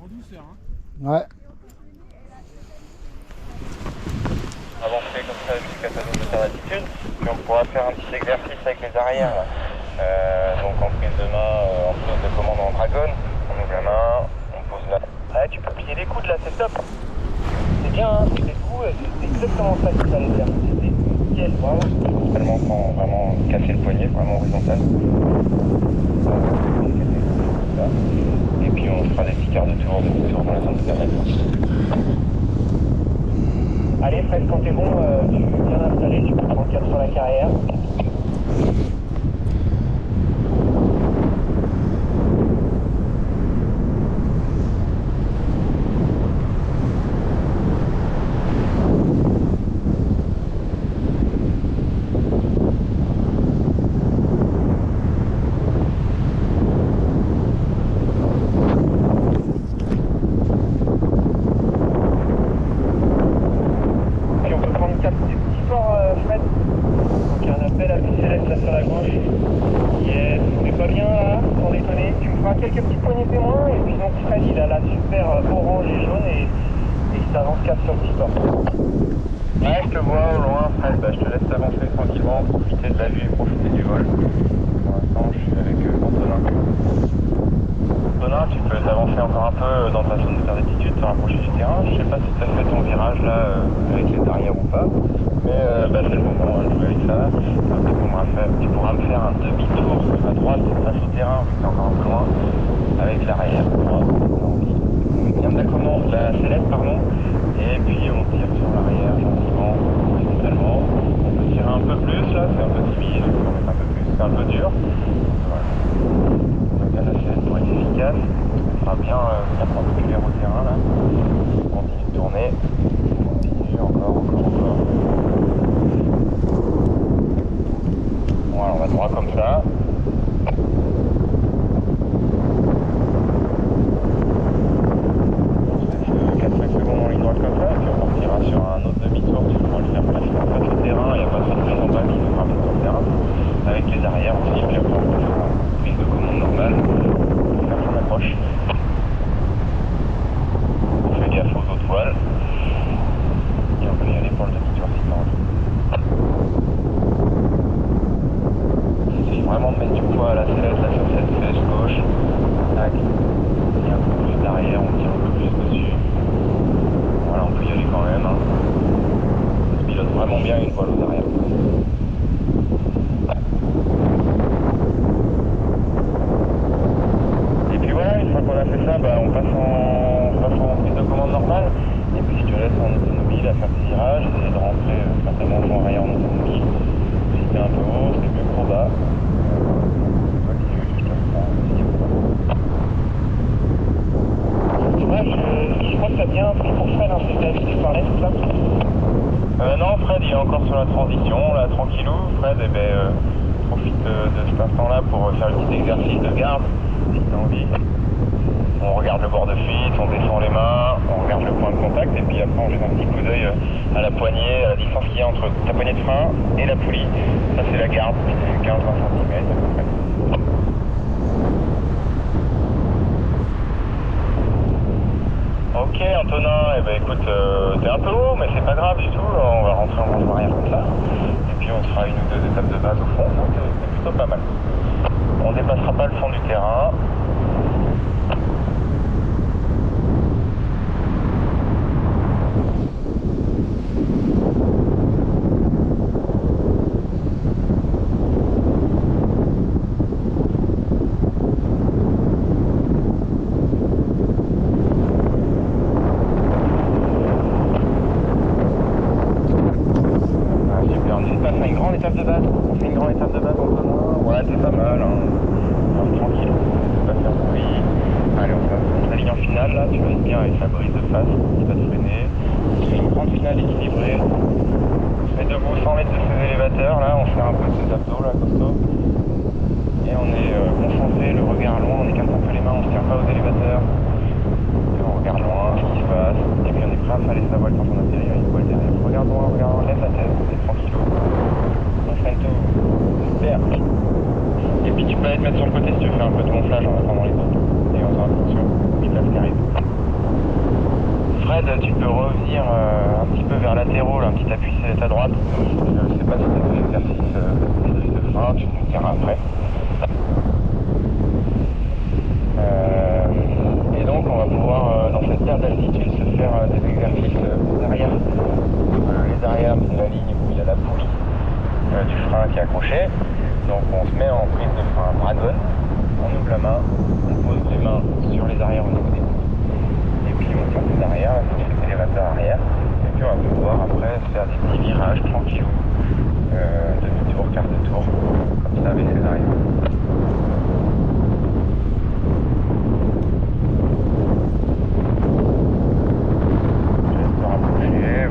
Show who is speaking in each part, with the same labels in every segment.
Speaker 1: En douceur, hein.
Speaker 2: Ouais.
Speaker 3: Avancer comme ça jusqu'à sa zone de d'altitude, puis on pourra faire un petit exercice avec les arrières là. Donc en prise de main, en prise de commande en dragon, on ouvre la main, on pose là. Ouais, tu peux plier les coudes là, c'est top. C'est bien, hein, c'est tout, c'est exactement ça qu'il fallait faire. C'était nickel, vraiment. Principalement sans vraiment casser le poignet, vraiment horizontal. Et puis on fera des petits quarts de tour dans la zone de permettre. Allez Fred, quand t'es bon, tu es bien installé, tu peux prendre 4 sur la carrière. Quelques petites poignées témoins et puis donc Fred il a la super orange et jaune et il s'avance 4 sur le support. Ouais, je te vois au loin Fred, je te laisse avancer tranquillement, profiter de la vue et profiter du vol. Pour l'instant je suis avec Antonin. Antonin, tu peux t'avancer encore un peu dans ta zone de d'altitude, te rapprocher du terrain. Je sais pas si tu as fait ton virage là avec les arrières ou pas, mais c'est le moment de jouer avec ça. Tu pourras me faire un demi-tour à droite face au terrain, c'est encore un peu loin, avec l'arrière droit. On vient de la sellette, pardon, et puis on tire sur l'arrière gentiment, horizontalement. On peut tirer un peu plus là, c'est un peu timide, on peut mettre un peu plus, c'est un peu dur. Voilà. On regarde la sellette pour être efficace, on fera bien perpendiculaire au terrain là. On continue de tourner, on continue encore. Voilà, on va droit comme ça. On se laisse 4-5 secondes en ligne droite comme ça, et puis on partira sur un autre demi-tour. Tu pourras le faire presque en face au terrain, il n'y a pas trop de prise en bas qui nous ramène sur le terrain. Avec les arrières aussi, puis après on peut faire une prise de commande normale pour faire son approche. On fait gaffe aux autres voiles. Et on peut y aller pour le demi-tour si t'as envie. Vraiment de mettre du poids à la sellette là sur cette flèche gauche. Tac. Et un peu plus derrière, on tire un peu plus dessus. Voilà, on peut y aller quand même. Hein. On se pilote vraiment bien une voile aux arrières. Et puis voilà, une fois qu'on a fait ça, on passe en prise de commande normale. Et puis je te laisse en autonomie là faire tes virages, essayer de rentrer certainement en arrière en autonomie. Si t'es un peu haut, c'est mieux pour bas. Je crois que t'as bien pris pour Fred, c'est là que tu parlais, tout ça non, Fred il est encore sur la transition, là tranquillou. Fred, profite de cet instant-là pour faire un petit exercice de garde, si t'as envie. On regarde le bord de fuite, on descend les mains, on regarde le point de contact, et puis après on jette un petit coup d'œil à la poignée, à la distance qu'il y a entre ta poignée de frein et la poulie. Ça c'est la garde, c'est 15-20 cm à peu près. Ok Antonin, écoute, t'es un peu haut mais c'est pas grave du tout, on va rentrer en rangement arrière comme ça, et puis on se fera une ou deux étapes de base au fond, donc c'est plutôt pas mal. On dépassera pas le fond du terrain. Étape de base, on fait une grande étape de base en moins. Ouais, c'est pas mal, hein. Tranquille. te mettre sur le côté si tu veux faire un peu de gonflage en attendant les côtes. Et en faisant attention aux places qui arrivent. Fred, tu peux revenir un petit peu vers latéraux, là, un petit appui c'est à droite. Je sais pas si tu as fait l'exercice de frein, tu nous diras après. Et donc on va pouvoir dans cette perte d'altitude se faire des exercices derrière. Les arrières, c'est la ligne où il y a la poulie du frein qui est accroché. Donc on se met en prise de frein dragon, on ouvre la main, on pose les mains sur les arrières au niveau des coudes. Et puis on tire les arrières, là c'est l'élévateur arrière. Et puis on va pouvoir après faire des petits virages tranquillou, demi-tour, quart de tour, comme ça avec les arrières.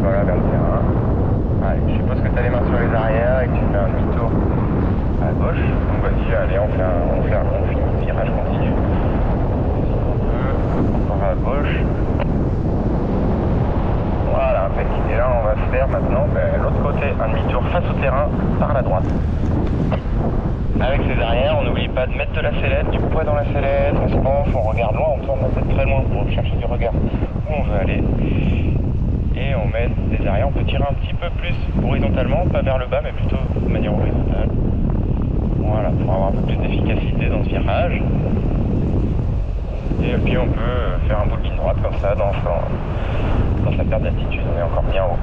Speaker 3: Voilà, vers le terrain. Allez, je suppose que tu as les mains sur les arrières et que tu fais un demi-tour à gauche. Donc vas-y, allez, on finit le virage continu. Encore à gauche. Voilà, impec. Et là, on va faire maintenant l'autre côté, un demi-tour face au terrain par la droite. Avec ses arrières, on n'oublie pas de mettre de la sellette, du poids dans la sellette, on se penche, on regarde loin, on tourne la tête très loin pour chercher du regard où on veut aller. Et on met des arrières, on peut tirer un petit peu plus horizontalement, pas vers le bas, mais plutôt de manière horizontale. Voilà, pour avoir un peu plus d'efficacité dans ce virage. Et puis on peut faire un bout de ligne droite comme ça dans sa perte d'altitude, on est encore bien haut.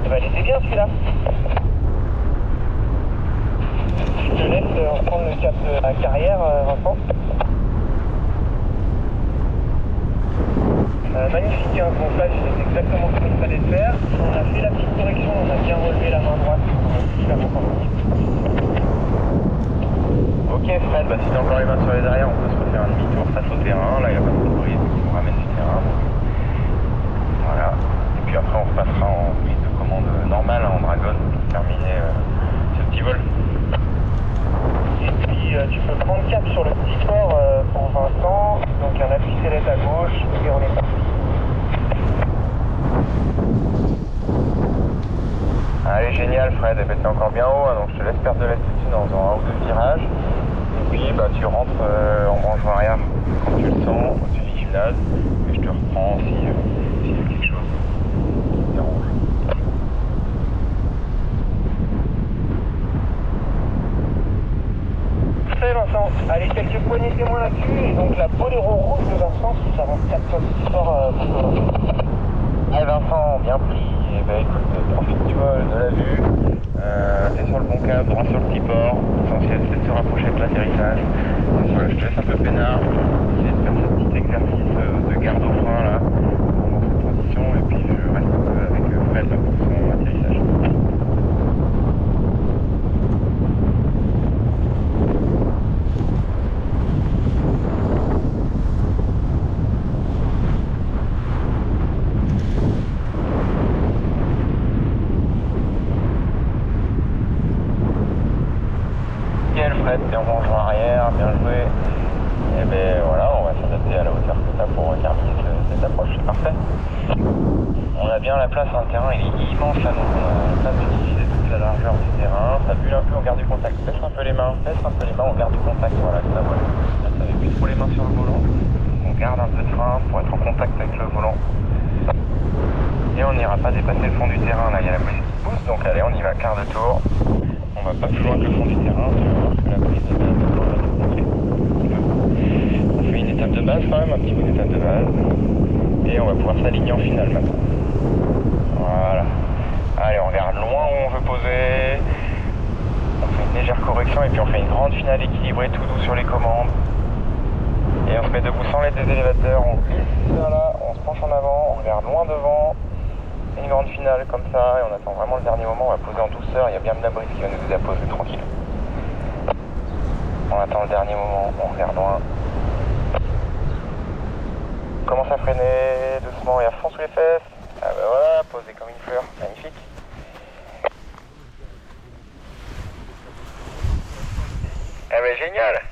Speaker 3: Il était bien celui-là. Je te laisse reprendre le cap de la carrière, Vincent. Magnifique, hein, mon flash, c'est exactement ce qu'il fallait faire. On a fait la petite correction, on a bien relevé la main droite. Ok Fred, si tu as encore les mains sur les arrières, on peut se refaire un demi-tour face au terrain. Là il n'y a pas de bruit, on ramène du terrain. Voilà. Et puis après on repassera en prise de commande normale en dragon pour terminer ce petit vol. Et puis tu peux prendre cap sur le petit port pour Vincent. Donc un appui sellette à gauche et on est parti. Allez, génial Fred, t'es encore bien haut, hein, donc je te laisse perdre de l'altitude en faisant un ou deux virages. Et puis tu rentres en branchement arrière quand tu le sens, au-dessus du gymnase, et je te reprends s'il y a quelque chose qui te dérange. Parfait Vincent, allez, quelques poignées témoins là-dessus, et donc la boléro rouge de Vincent, si ça avance 4 sur le sport pour commencer. Allez Vincent, bien pris. Eh ben écoute, profite-tu de la vue, t'es sur le bon cap, droit sur le petit port, l'essentiel c'est de se rapprocher de l'atterrissage. Voilà, je te laisse un peu peinard, essayer de faire ce petit exercice de garde au frein là, pendant cette transition, et puis je reste un peu avec Fred pour son atterrissage. Fred, t'es en rangement arrière, bien joué. Et ben voilà, on va s'adapter à la hauteur que t'as pour terminer cette approche, c'est parfait. On a bien la place, hein, le terrain il est immense là, donc on a la place d'utiliser toute la largeur du terrain. Ça bulle un peu, on garde du contact. Baisse un peu les mains, on garde du contact, voilà, ça voilà. Là t'avais plus trop les mains sur le volant. On garde un peu de frein pour être en contact avec le volant. Et on n'ira pas dépasser le fond du terrain, là il y a la police qui pousse, donc allez on y va, quart de tour. On va pas plus loin que le fond du terrain, tu vas voir que la prise de base va nous montrer. On fait une étape de base quand même, un petit bout d'étape de base. Et on va pouvoir s'aligner en finale maintenant. Voilà. Allez, on regarde loin où on veut poser. On fait une légère correction et puis on fait une grande finale équilibrée tout doux sur les commandes. Et on se met debout sans l'aide des élévateurs, on glisse vers là, on se penche en avant, on regarde loin devant. Une grande finale comme ça et on attend vraiment le dernier moment, on va poser en douceur, il y a bien de la brise qui va nous aider à poser tranquille. On attend le dernier moment, on regarde loin. On commence à freiner doucement et à fond sous les fesses. Ah bah voilà, poser comme une fleur, magnifique. Ah bah génial.